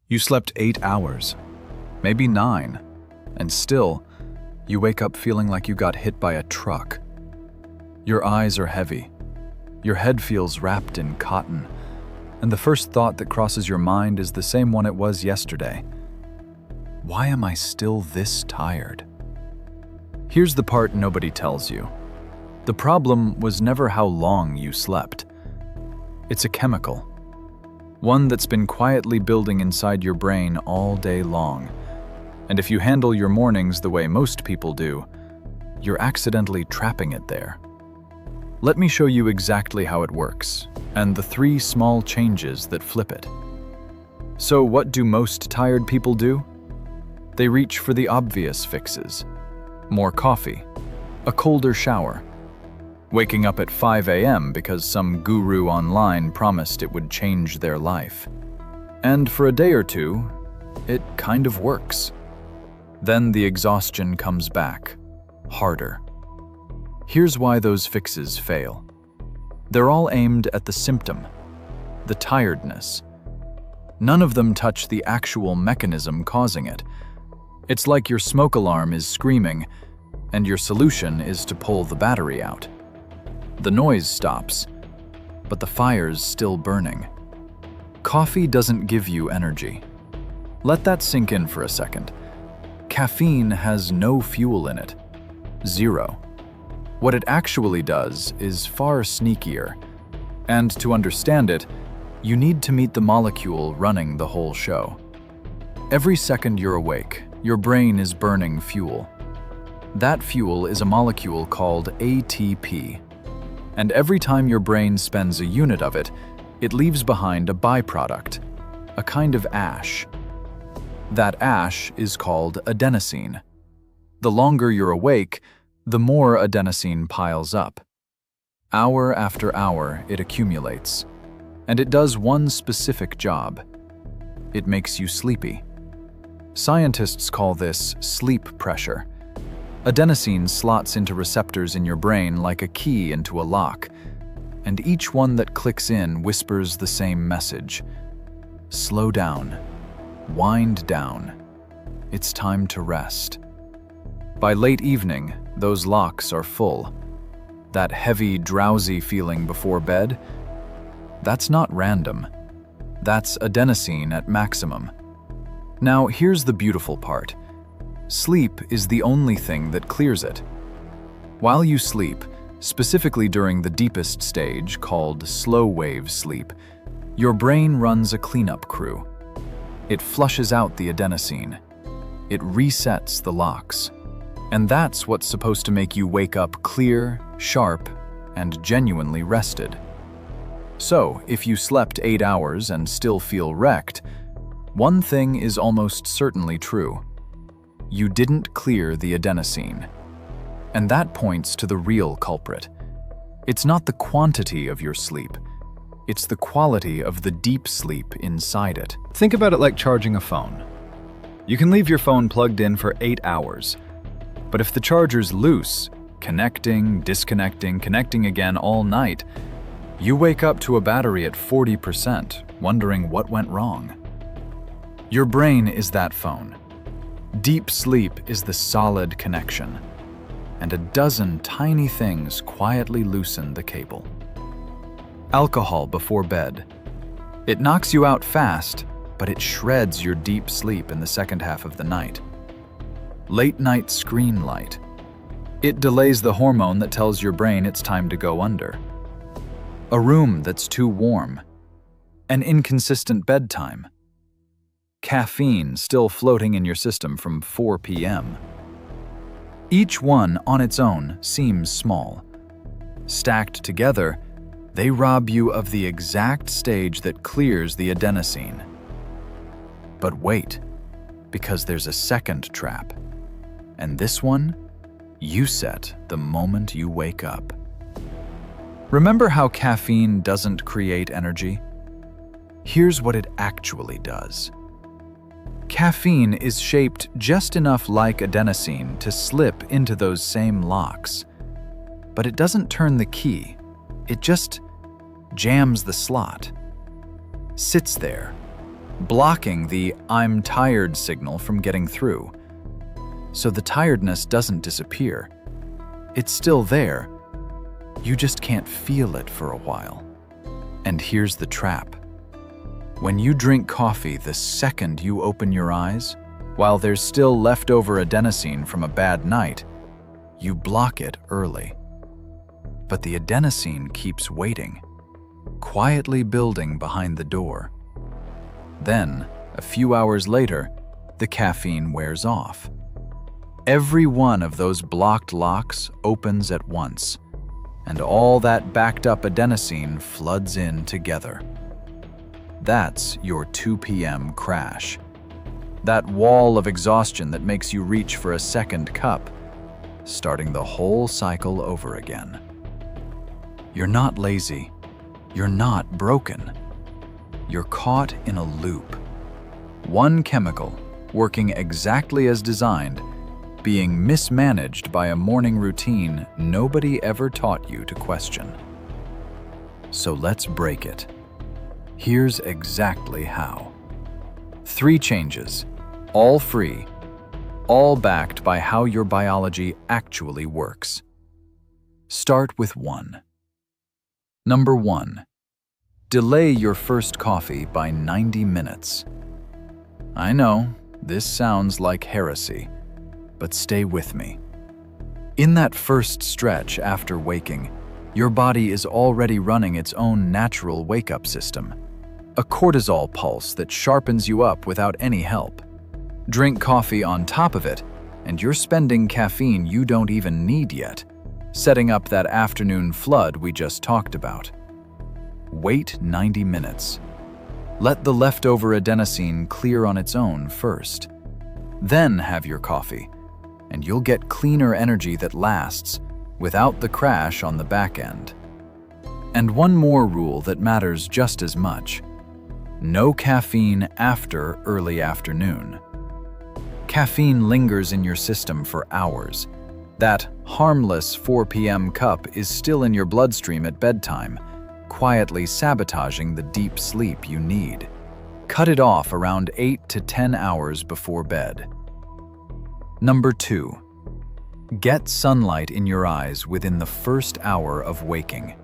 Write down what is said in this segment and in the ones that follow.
You slept 8 hours, maybe 9, and still, you wake up feeling like you got hit by a truck. Your eyes are heavy, your head feels wrapped in cotton, and the first thought that crosses your mind is the same one it was yesterday. Why am I still this tired? Here's the part nobody tells you. The problem was never how long you slept. It's a chemical. One that's been quietly building inside your brain all day long. And if you handle your mornings the way most people do, you're accidentally trapping it there. Let me show you exactly how it works, and the 3 small changes that flip it. So what do most tired people do? They reach for the obvious fixes. More coffee, a colder shower, waking up at 5 a.m. because some guru online promised it would change their life. And for a day or two, it kind of works. Then the exhaustion comes back, harder. Here's why those fixes fail. They're all aimed at the symptom, the tiredness. None of them touch the actual mechanism causing it. It's like your smoke alarm is screaming, and your solution is to pull the battery out. The noise stops, but the fire's still burning. Coffee doesn't give you energy. Let that sink in for a second. Caffeine has no fuel in it. 0. What it actually does is far sneakier, and to understand it, you need to meet the molecule running the whole show. Every second you're awake, your brain is burning fuel. That fuel is a molecule called ATP. And every time your brain spends a unit of it, it leaves behind a byproduct, a kind of ash. That ash is called adenosine. The longer you're awake, the more adenosine piles up. Hour after hour, it accumulates. And it does one specific job. It makes you sleepy. Scientists call this sleep pressure. Adenosine slots into receptors in your brain like a key into a lock, and each one that clicks in whispers the same message. Slow down. Wind down. It's time to rest. By late evening, those locks are full. That heavy, drowsy feeling before bed, that's not random. That's adenosine at maximum. Now, here's the beautiful part. Sleep is the only thing that clears it. While you sleep, specifically during the deepest stage called slow wave sleep, your brain runs a cleanup crew. It flushes out the adenosine. It resets the locks. And that's what's supposed to make you wake up clear, sharp, and genuinely rested. So, if you slept 8 hours and still feel wrecked, one thing is almost certainly true. You didn't clear the adenosine. And that points to the real culprit. It's not the quantity of your sleep. It's the quality of the deep sleep inside it. Think about it like charging a phone. You can leave your phone plugged in for 8 hours. But if the charger's loose, connecting, disconnecting, connecting again all night, you wake up to a battery at 40%, wondering what went wrong. Your brain is that phone. Deep sleep is the solid connection, and a dozen tiny things quietly loosen the cable. Alcohol before bed. It knocks you out fast, but it shreds your deep sleep in the second half of the night. Late night screen light. It delays the hormone that tells your brain it's time to go under. A room that's too warm. An inconsistent bedtime. Caffeine still floating in your system from 4 p.m. Each one on its own seems small. Stacked together, they rob you of the exact stage that clears the adenosine. But wait, because there's a second trap. And this one, you set the moment you wake up. Remember how caffeine doesn't create energy? Here's what it actually does. Caffeine is shaped just enough like adenosine to slip into those same locks. But it doesn't turn the key. It just jams the slot. Sits there, blocking the "I'm tired" signal from getting through. So the tiredness doesn't disappear. It's still there. You just can't feel it for a while. And here's the trap. When you drink coffee the second you open your eyes, while there's still leftover adenosine from a bad night, you block it early. But the adenosine keeps waiting, quietly building behind the door. Then, a few hours later, the caffeine wears off. Every one of those blocked locks opens at once, and all that backed up adenosine floods in together. That's your 2 p.m. crash. That wall of exhaustion that makes you reach for a second cup, starting the whole cycle over again. You're not lazy. You're not broken. You're caught in a loop. One chemical, working exactly as designed, being mismanaged by a morning routine nobody ever taught you to question. So let's break it. Here's exactly how. 3 changes, all free, all backed by how your biology actually works. Start with 1. Number 1. Delay your first coffee by 90 minutes. I know, this sounds like heresy, but stay with me. In that first stretch after waking, your body is already running its own natural wake-up system, a cortisol pulse that sharpens you up without any help. Drink coffee on top of it, and you're spending caffeine you don't even need yet, setting up that afternoon flood we just talked about. Wait 90 minutes. Let the leftover adenosine clear on its own first. Then have your coffee, and you'll get cleaner energy that lasts without the crash on the back end. And one more rule that matters just as much. No caffeine after early afternoon. Caffeine lingers in your system for hours. That harmless 4 p.m. cup is still in your bloodstream at bedtime, quietly sabotaging the deep sleep you need. Cut it off around 8 to 10 hours before bed. Number 2. Get sunlight in your eyes within the first hour of waking.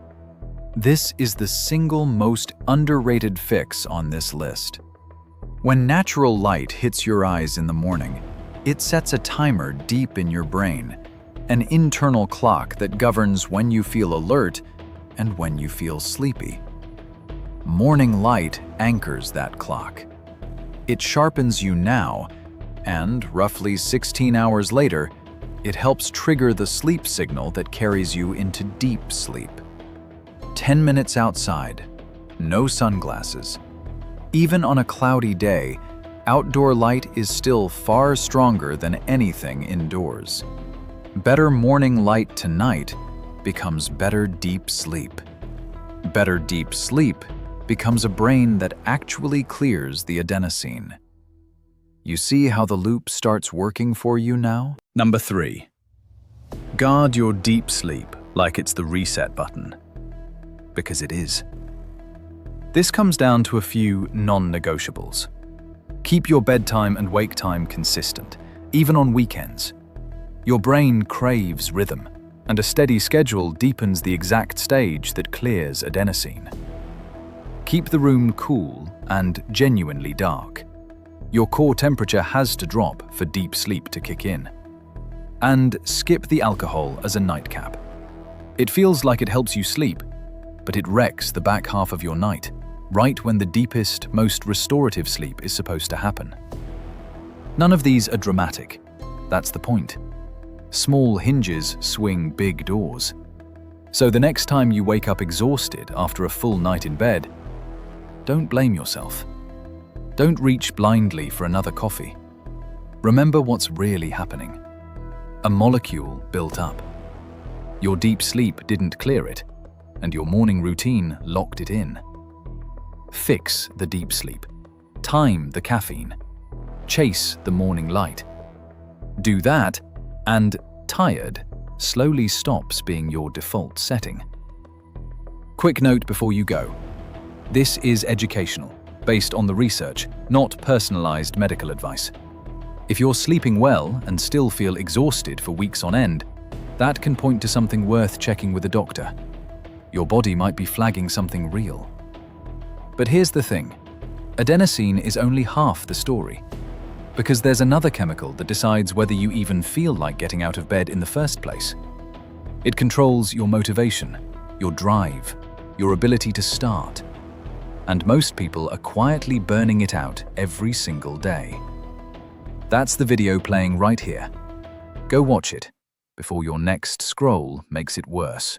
This is the single most underrated fix on this list. When natural light hits your eyes in the morning, it sets a timer deep in your brain, an internal clock that governs when you feel alert and when you feel sleepy. Morning light anchors that clock. It sharpens you now, and roughly 16 hours later, it helps trigger the sleep signal that carries you into deep sleep. 10 minutes outside, no sunglasses. Even on a cloudy day, outdoor light is still far stronger than anything indoors. Better morning light tonight becomes better deep sleep. Better deep sleep becomes a brain that actually clears the adenosine. You see how the loop starts working for you now? Number 3. Guard your deep sleep like it's the reset button. Because it is. This comes down to a few non-negotiables. Keep your bedtime and wake time consistent, even on weekends. Your brain craves rhythm, and a steady schedule deepens the exact stage that clears adenosine. Keep the room cool and genuinely dark. Your core temperature has to drop for deep sleep to kick in. And skip the alcohol as a nightcap. It feels like it helps you sleep, but it wrecks the back half of your night, right when the deepest, most restorative sleep is supposed to happen. None of these are dramatic. That's the point. Small hinges swing big doors. So the next time you wake up exhausted after a full night in bed, don't blame yourself. Don't reach blindly for another coffee. Remember what's really happening. A molecule built up. Your deep sleep didn't clear it, and your morning routine locked it in. Fix the deep sleep. Time the caffeine. Chase the morning light. Do that, and tired slowly stops being your default setting. Quick note before you go. This is educational. based on the research, not personalized medical advice. If you're sleeping well and still feel exhausted for weeks on end, that can point to something worth checking with a doctor. Your body might be flagging something real. But here's the thing. Adenosine is only half the story. Because there's another chemical that decides whether you even feel like getting out of bed in the first place. It controls your motivation, your drive, your ability to start. And most people are quietly burning it out every single day. That's the video playing right here. Go watch it before your next scroll makes it worse.